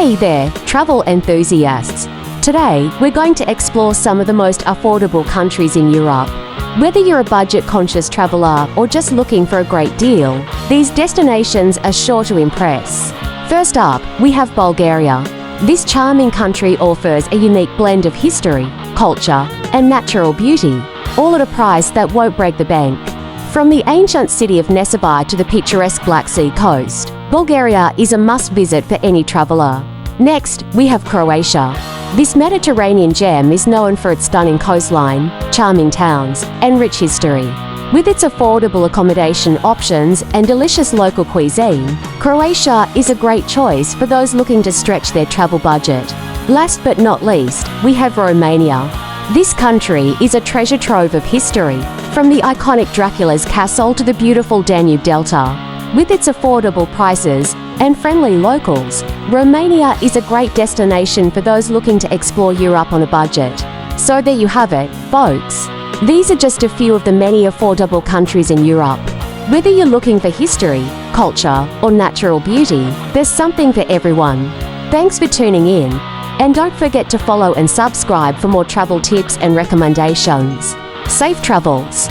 Hey there, travel enthusiasts! Today, we're going to explore some of the most affordable countries in Europe. Whether you're a budget-conscious traveler or just looking for a great deal, these destinations are sure to impress. First up, we have Bulgaria. This charming country offers a unique blend of history, culture, and natural beauty, all at a price that won't break the bank. From the ancient city of Nessebar to the picturesque Black Sea coast, Bulgaria is a must-visit for any traveler. Next, we have Croatia. This Mediterranean gem is known for its stunning coastline, charming towns, and rich history. With its affordable accommodation options and delicious local cuisine, Croatia is a great choice for those looking to stretch their travel budget. Last but not least, we have Romania. This country is a treasure trove of history, from the iconic Dracula's castle to the beautiful Danube Delta. With its affordable prices and friendly locals, Romania is a great destination for those looking to explore Europe on a budget. So there you have it, folks. These are just a few of the many affordable countries in Europe. Whether you're looking for history, culture, or natural beauty, there's something for everyone. Thanks for tuning in, and don't forget to follow and subscribe for more travel tips and recommendations. Safe travels!